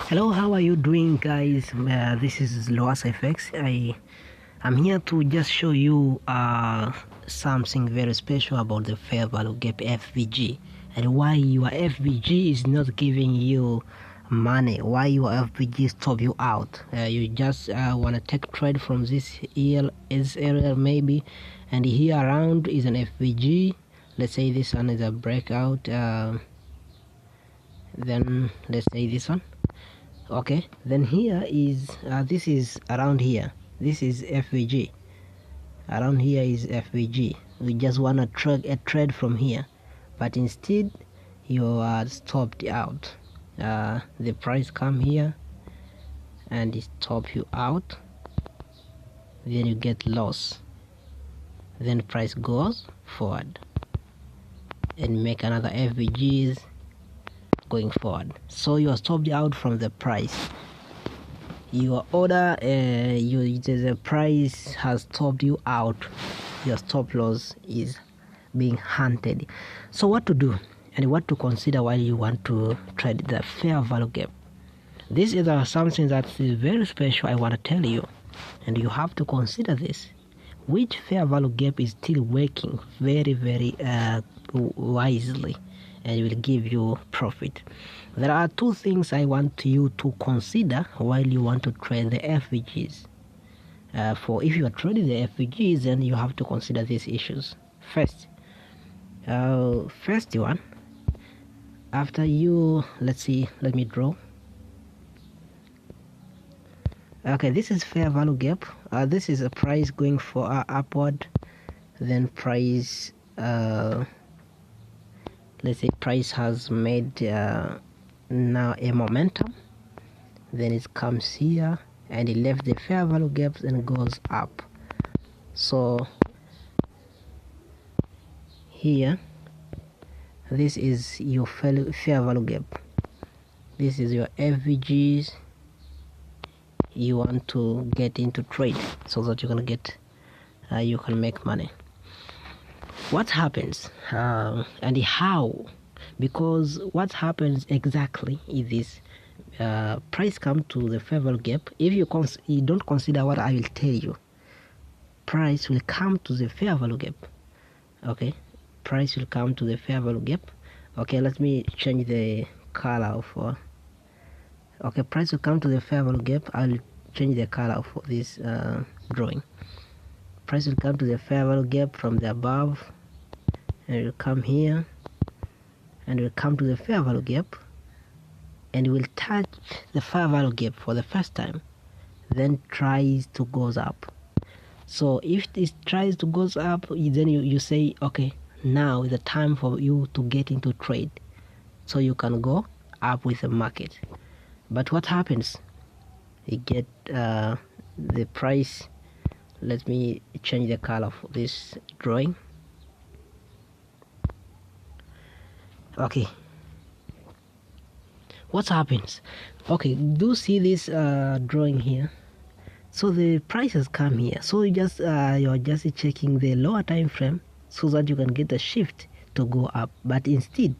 Hello, how are you doing, guys? This is Loas FX. I'm here to just show you something very special about the fair value gap FVG and why your FVG is not giving you money, why your FVG stop you out. You just want to take trade from this area maybe, and here around is an FVG. Let's say this one is a breakout. Then let's say this one. Okay, then here is this is around here, this is FVG. Around here is FVG. We just want to trade from here, but instead you are stopped out. The price come here and it stop you out, then you get loss, then price goes forward and make another FVGs going forward. So you are stopped out from the price. Your order, the price has stopped you out. Your stop loss is being hunted. So what to do and what to consider while you want to trade the fair value gap? This is something that is very special. I want to tell you, and you have to consider this. Which fair value gap is still working very wisely and will give you profit. There are two things I want you to consider while you want to trade the FVGs. For if you are trading the FVGs, then you have to consider these issues. First one, after you, let me draw. Okay, this is fair value gap. This is a price going for upward, then price let's say price has made now a momentum, then it comes here and it left the fair value gaps and goes up. So here, this is your fair value gap, this is your FVGs you want to get into trade so that you can get you can make money. What happens and how? Because what happens exactly is this: price come to the fair value gap. If you don't consider what I will tell you, price will come to the fair value gap. Okay, price will come to the fair value gap. Okay, let me change the color for. Okay, price will come to the fair value gap. I'll change the color for this drawing. Price will come to the fair value gap from the above, and it will come here and it will come to the fair value gap and it will touch the fair value gap for the first time, then tries to goes up. So if it tries to goes up, then you say, okay, now is the time for you to get into trade so you can go up with the market. But what happens? You get the price. Let me change the color for this drawing. Okay, what happens? Okay, do see this drawing here. So the prices come here, so you're just checking the lower time frame so that you can get the shift to go up. But instead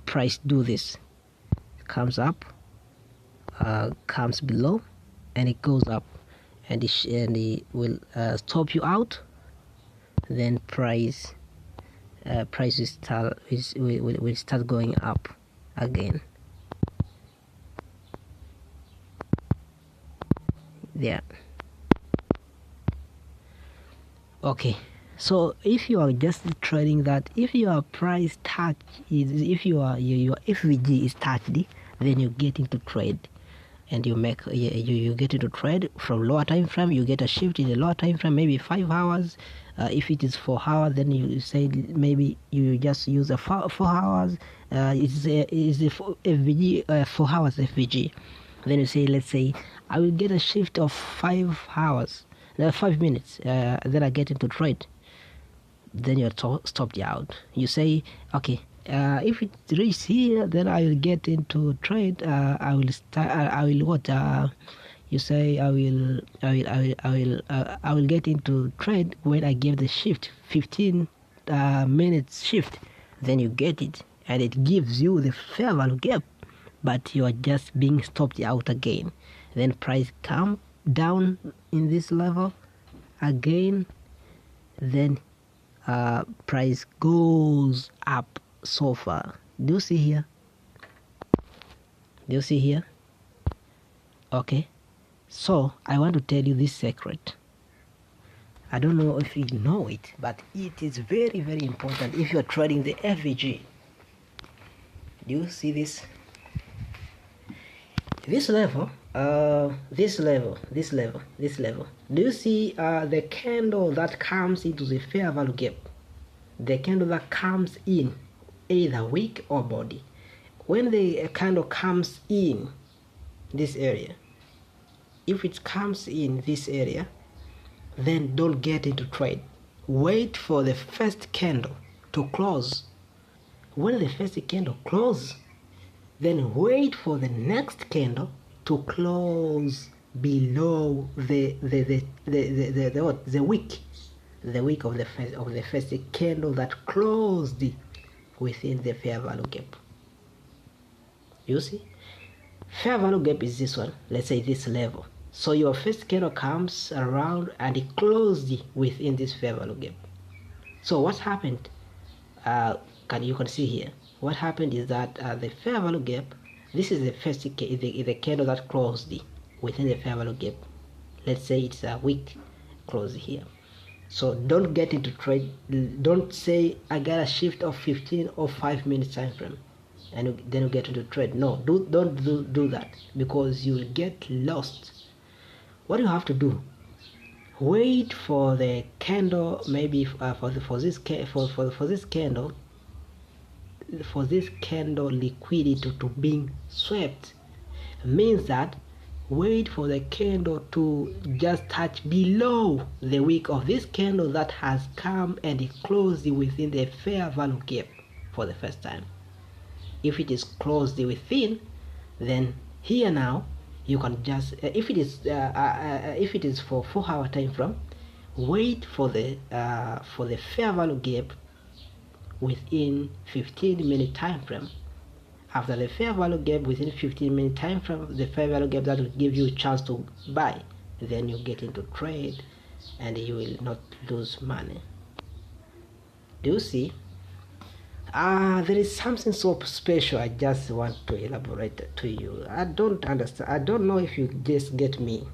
price do this, comes up, comes below, and it goes up, and it will stop you out. Then price will start going up again. There. Okay, so if you are just trading that, if your price touch is, if your FVG is touched, then you get into trade and you make you get into trade from lower time frame. You get a shift in the lower time frame, maybe 5 hours. If it is 4 hours, then you say maybe you just use a 4 hours. Is the FVG 4 hours FVG. Then you say, let's say I will get a shift of 5 hours, 5 minutes. Then I get into trade. Then you're stopped out. You say, okay, if it reaches here, then I will get into trade. I will start. I will what? You say I will get into trade when I give the shift 15 minutes shift. Then you get it, and it gives you the fair value gap. but you are just being stopped out again. Then price come down in this level again, then price goes up so far. Do you see here? Do you see here? Okay, so I want to tell you this secret. I don't know if you know it, but it is very, very important if you're trading the FVG. Do you see this? This level, this level. Do you see the candle that comes into the fair value gap? The candle that comes in either wick or body. When the candle comes in this area, if it comes in this area, then don't get into trade. Wait for the first candle to close. When the first candle closes, then wait for the next candle to close below the wick, the wick of the first candle that closed within the fair value gap. You see, fair value gap is this one. Let's say this level. So your first candle comes around and it closed within this fair value gap. So what happened? You can see here. What happened is that the fair value gap. This is the first the candle that closed within the fair value gap. Let's say it's a wick close here. So don't get into trade. Don't say I got a shift of 15 or 5 minutes time frame, and then you get into trade. No, don't do that, because you will get lost. What you have to do, wait for the candle, maybe for this candle liquidity to being swept. Means that wait for the candle to just touch below the wick of this candle that has come and it closed within the fair value gap for the first time. If it is closed within, then here now you can just if it is for 4-hour time frame, wait for the fair value gap within 15-minute time frame. After the fair value gap within 15-minute time frame, the fair value gap that will give you a chance to buy, then you get into trade and you will not lose money. Do you see? There is something so special I just want to elaborate to you. I don't understand. I don't know if you just get me,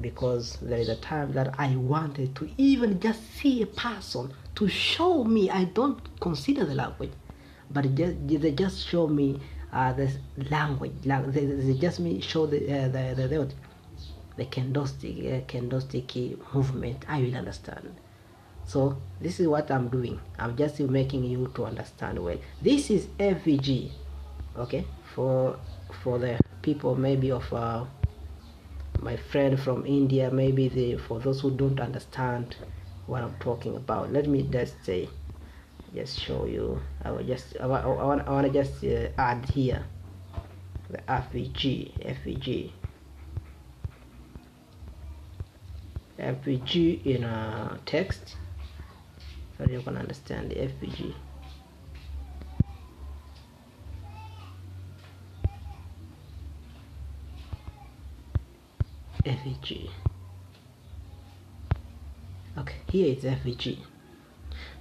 because there is a time that I wanted to even just see a person to show me. I don't consider the language, but they just show me the language. They just show the candlestick movement. I will understand. So this is what I'm doing. I'm just making you to understand well. This is FVG, okay? For the people maybe of my friend from India, maybe for those who don't understand what I'm talking about. Let me just show you. I want to just add here the FVG in a text, so you can understand the FVG. Okay, here is FVG.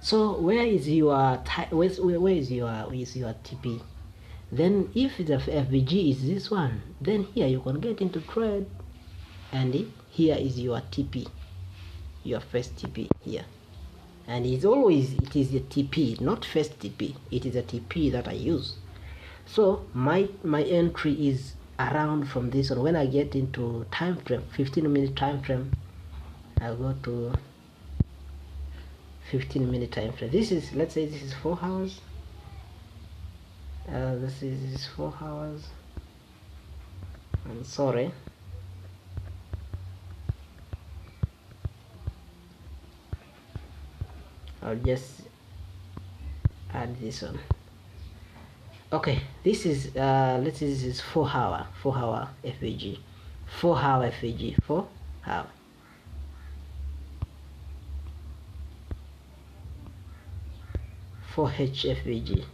So where is your TP? Then if the FVG is this one, then here you can get into trade, and here is your TP, your first TP here. And it is a TP, not first TP. It is a TP that I use. So my entry is around from this one. When I get into time frame, 15-minute time frame, I'll go to 15-minute time frame. This is, let's say this is 4 hours. This is 4 hours. I'm sorry. I'll just add this one. Okay, this is let's say this is 4 hour FVG. 4 hour FVG, 4 hour. For HFVG.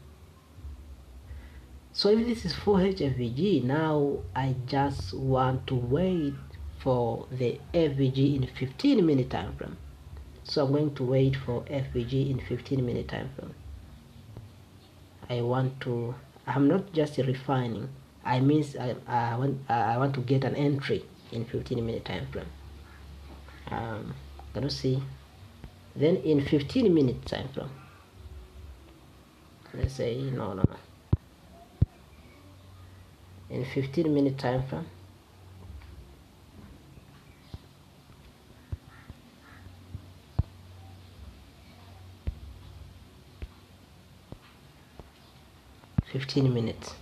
So if this is 4H FVG, now I just want to wait for the FVG in 15-minute time frame. So I'm going to wait for FVG in 15-minute time frame. I'm not just refining, I want to get an entry in 15-minute time frame. Can you see? Then in 15-minute time frame, let's say no, in 15-minute time frame, minutes.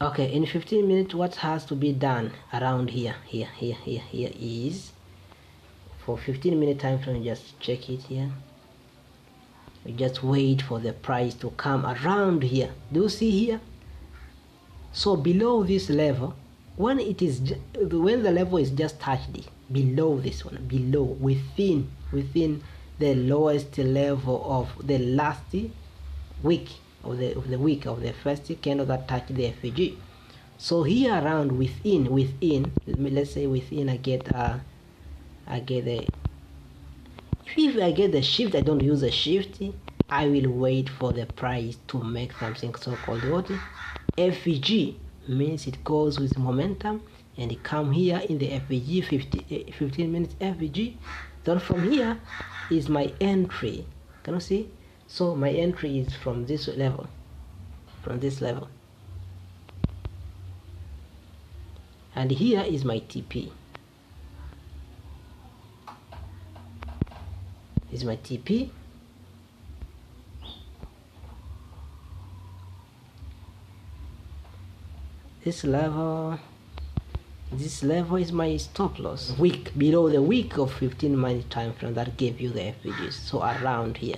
Okay, in 15 minutes, what has to be done around here is, for 15-minute time frame, just check it here. We just wait for the price to come around here. Do you see here? So below this level, when the level is just touched below this one, within the lowest level of the last week of the first candle that touched the FVG. So here around within, let's say within, I get the, if I get the shift, I don't use a shift, I will wait for the price to make something so-called what? FVG. Means it goes with momentum and it come here in the FVG, 15 minutes FVG. Then from here is my entry. Can you see? So my entry is from this level, and here is my TP. Is my TP. This level is my stop loss, below the week of 15-minute time frame that gave you the FVGs. So around here.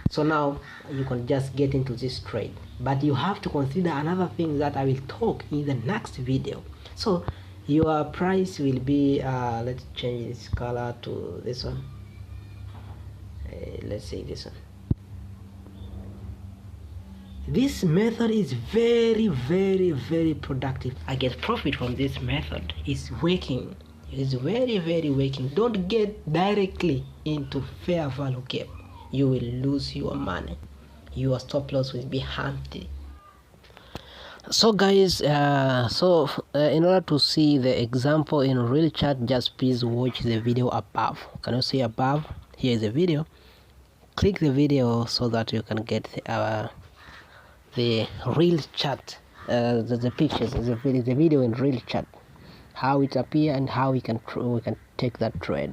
So now you can just get into this trade, but you have to consider another thing that I will talk in the next video. So your price will be, let's change this color to this one. Let's say this one. This method is very, very, very productive. I get profit from this method. It's working. It's very, very working. Don't get directly into fair value gap. You will lose your money. Your stop loss will be empty. So guys, in order to see the example in real chart, just please watch the video above. Can you see above? Here is the video. Click the video so that you can get the real chart, the pictures, the video in real chart, how it appear and how we can take that trade.